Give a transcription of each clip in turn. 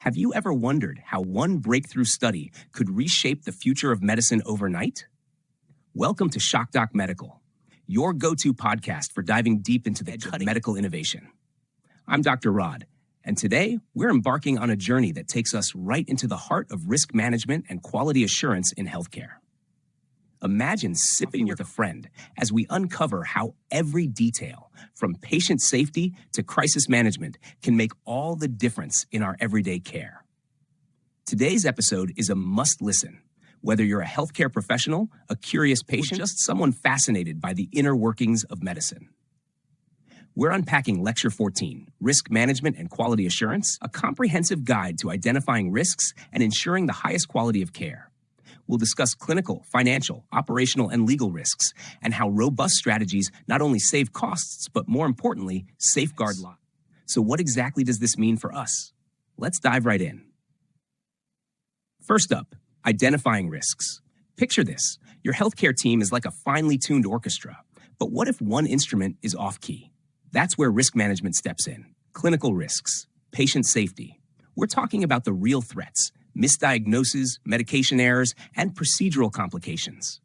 Have you ever wondered how one breakthrough study could reshape the future of medicine overnight? Welcome to Shock Doc Medical, your go-to podcast for diving deep into the edge of medical innovation. I'm Dr. Rod, and today we're embarking on a journey that takes us right into the heart of risk management and quality assurance in healthcare. Imagine sipping with a friend as we uncover how every detail, from patient safety to crisis management, can make all the difference in our everyday care. Today's episode is a must-listen, whether you're a healthcare professional, a curious patient, or just someone fascinated by the inner workings of medicine. We're unpacking Lecture 14, Risk Management and Quality Assurance, a comprehensive guide to identifying risks and ensuring the highest quality of care. We'll discuss clinical, financial, operational, and legal risks, and how robust strategies not only save costs, but more importantly, safeguard lives. So what exactly does this mean for us? Let's dive right in. First up, identifying risks. Picture this. Your healthcare team is like a finely tuned orchestra, but what if one instrument is off-key? That's where risk management steps in. Clinical risks, patient safety. We're talking about the real threats, misdiagnoses, medication errors, and procedural complications.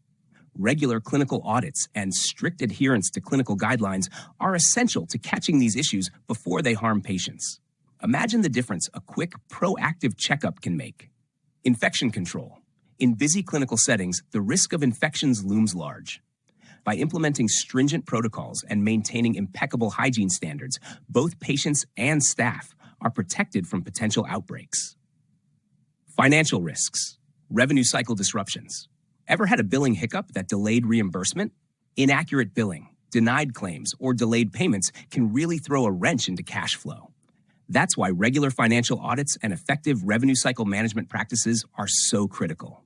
Regular clinical audits and strict adherence to clinical guidelines are essential to catching these issues before they harm patients. Imagine the difference a quick, proactive checkup can make. Infection control. In busy clinical settings, the risk of infections looms large. By implementing stringent protocols and maintaining impeccable hygiene standards, both patients and staff are protected from potential outbreaks. Financial risks, revenue cycle disruptions. Ever had a billing hiccup that delayed reimbursement? Inaccurate billing, denied claims, or delayed payments can really throw a wrench into cash flow. That's why regular financial audits and effective revenue cycle management practices are so critical.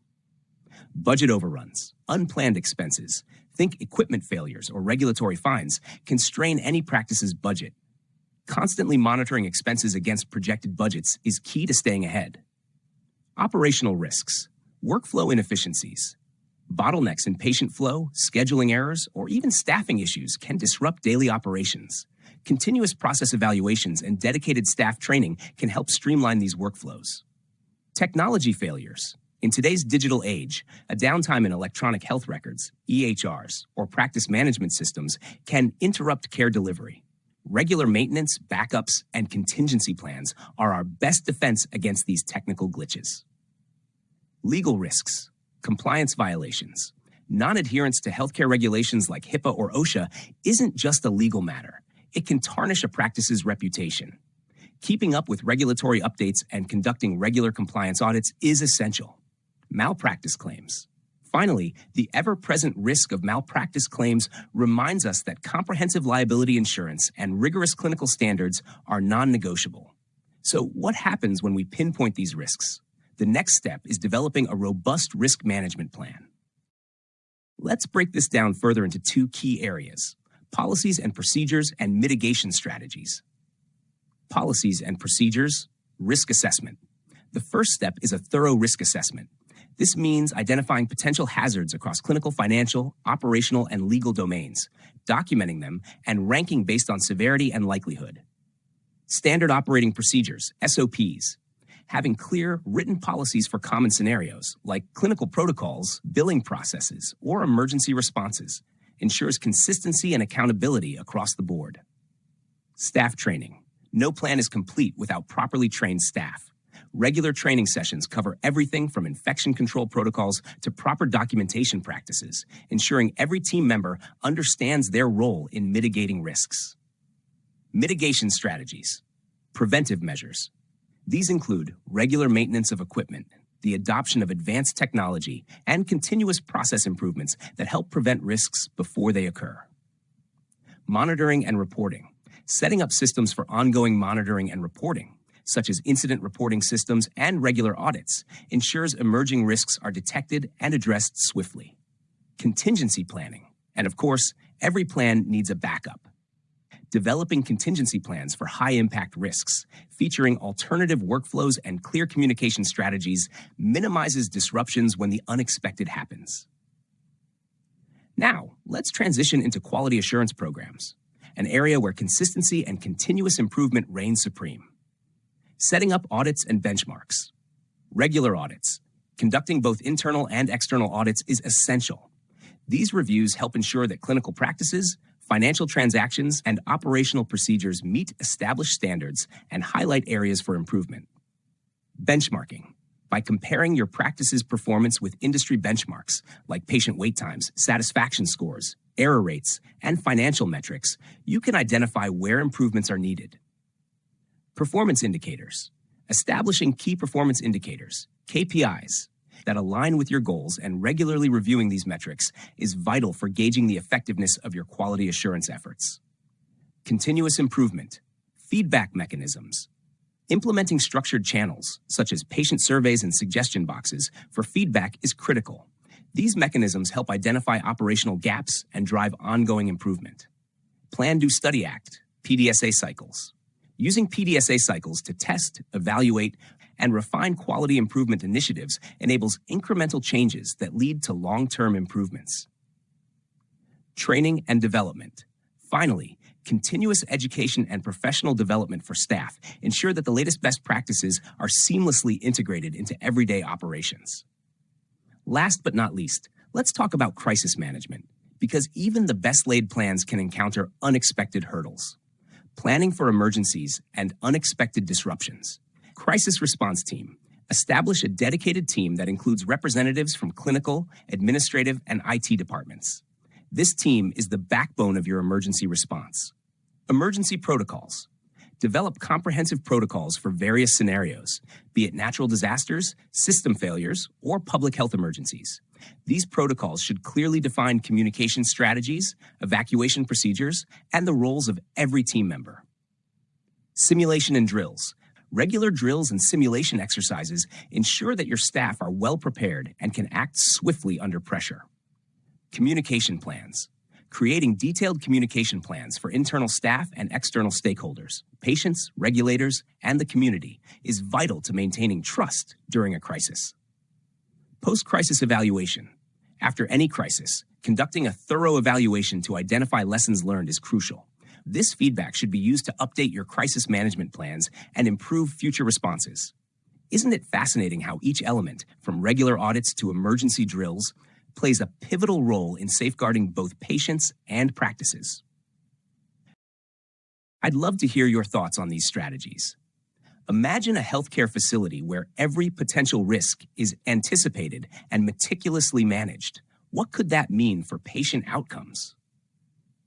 Budget overruns, unplanned expenses, think equipment failures or regulatory fines, can strain any practice's budget. Constantly monitoring expenses against projected budgets is key to staying ahead. Operational risks, workflow inefficiencies. Bottlenecks in patient flow, scheduling errors, or even staffing issues can disrupt daily operations. Continuous process evaluations and dedicated staff training can help streamline these workflows. Technology failures. In today's digital age, a downtime in electronic health records, EHRs, or practice management systems can interrupt care delivery. Regular maintenance, backups, and contingency plans are our best defense against these technical glitches. Legal risks, compliance violations. Non-adherence to healthcare regulations like HIPAA or OSHA isn't just a legal matter. It can tarnish a practice's reputation. Keeping up with regulatory updates and conducting regular compliance audits is essential. Malpractice claims. Finally, the ever-present risk of malpractice claims reminds us that comprehensive liability insurance and rigorous clinical standards are non-negotiable. So what happens when we pinpoint these risks? The next step is developing a robust risk management plan. Let's break this down further into two key areas: policies and procedures and mitigation strategies. Policies and procedures, risk assessment. The first step is a thorough risk assessment. This means identifying potential hazards across clinical, financial, operational, and legal domains, documenting them, and ranking based on severity and likelihood. Standard operating procedures, SOPs. Having clear, written policies for common scenarios, like clinical protocols, billing processes, or emergency responses, ensures consistency and accountability across the board. Staff training. No plan is complete without properly trained staff. Regular training sessions cover everything from infection control protocols to proper documentation practices, ensuring every team member understands their role in mitigating risks. Mitigation strategies, preventive measures. These include regular maintenance of equipment, the adoption of advanced technology, and continuous process improvements that help prevent risks before they occur. Monitoring and reporting, setting up systems for ongoing monitoring and reporting, such as incident reporting systems and regular audits, ensures emerging risks are detected and addressed swiftly. Contingency planning. And of course, every plan needs a backup. Developing contingency plans for high-impact risks, featuring alternative workflows and clear communication strategies, minimizes disruptions when the unexpected happens. Now, let's transition into quality assurance programs, an area where consistency and continuous improvement reign supreme. Setting up audits and benchmarks. Regular audits. Conducting both internal and external audits is essential. These reviews help ensure that clinical practices, financial transactions, and operational procedures meet established standards and highlight areas for improvement. Benchmarking. By comparing your practice's performance with industry benchmarks like patient wait times, satisfaction scores, error rates, and financial metrics, you can identify where improvements are needed. Performance indicators. Establishing key performance indicators, KPIs, that align with your goals and regularly reviewing these metrics is vital for gauging the effectiveness of your quality assurance efforts. Continuous improvement. Feedback mechanisms. Implementing structured channels, such as patient surveys and suggestion boxes, for feedback is critical. These mechanisms help identify operational gaps and drive ongoing improvement. Plan, Do, Study, Act, PDSA cycles. Using PDSA cycles to test, evaluate, and refine quality improvement initiatives enables incremental changes that lead to long-term improvements. Training and development. Finally, continuous education and professional development for staff ensure that the latest best practices are seamlessly integrated into everyday operations. Last but not least, let's talk about crisis management, because even the best laid plans can encounter unexpected hurdles. Planning for emergencies and unexpected disruptions. Crisis response team. Establish a dedicated team that includes representatives from clinical, administrative, and IT departments. This team is the backbone of your emergency response. Emergency protocols. Develop comprehensive protocols for various scenarios, be it natural disasters, system failures, or public health emergencies. These protocols should clearly define communication strategies, evacuation procedures, and the roles of every team member. Simulation and drills. Regular drills and simulation exercises ensure that your staff are well prepared and can act swiftly under pressure. Communication plans. Creating detailed communication plans for internal staff and external stakeholders, patients, regulators, and the community is vital to maintaining trust during a crisis. Post-crisis evaluation. After any crisis, conducting a thorough evaluation to identify lessons learned is crucial. This feedback should be used to update your crisis management plans and improve future responses. Isn't it fascinating how each element, from regular audits to emergency drills, plays a pivotal role in safeguarding both patients and practices? I'd love to hear your thoughts on these strategies. Imagine a healthcare facility where every potential risk is anticipated and meticulously managed. What could that mean for patient outcomes?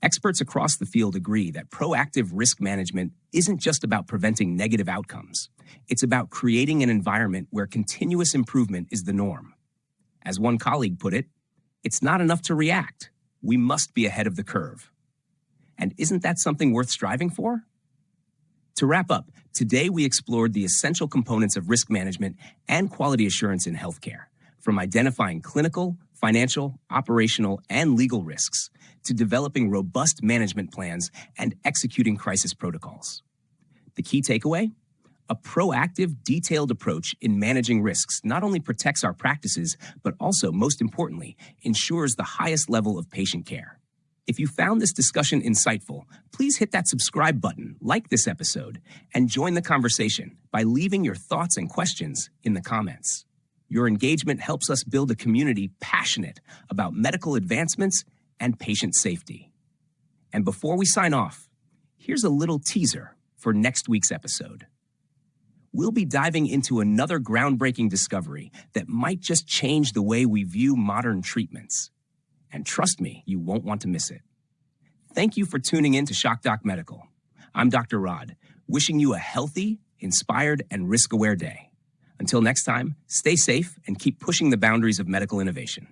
Experts across the field agree that proactive risk management isn't just about preventing negative outcomes. It's about creating an environment where continuous improvement is the norm. As one colleague put it, it's not enough to react. We must be ahead of the curve. And isn't that something worth striving for? To wrap up, today we explored the essential components of risk management and quality assurance in healthcare, from identifying clinical, financial, operational, and legal risks to developing robust management plans and executing crisis protocols. The key takeaway? A proactive, detailed approach in managing risks not only protects our practices, but also, most importantly, ensures the highest level of patient care. If you found this discussion insightful, please hit that subscribe button, like this episode, and join the conversation by leaving your thoughts and questions in the comments. Your engagement helps us build a community passionate about medical advancements and patient safety. And before we sign off, here's a little teaser for next week's episode. We'll be diving into another groundbreaking discovery that might just change the way we view modern treatments. And trust me, you won't want to miss it. Thank you for tuning in to Shock Doc Medical. I'm Dr. Rod, wishing you a healthy, inspired, and risk-aware day. Until next time, stay safe and keep pushing the boundaries of medical innovation.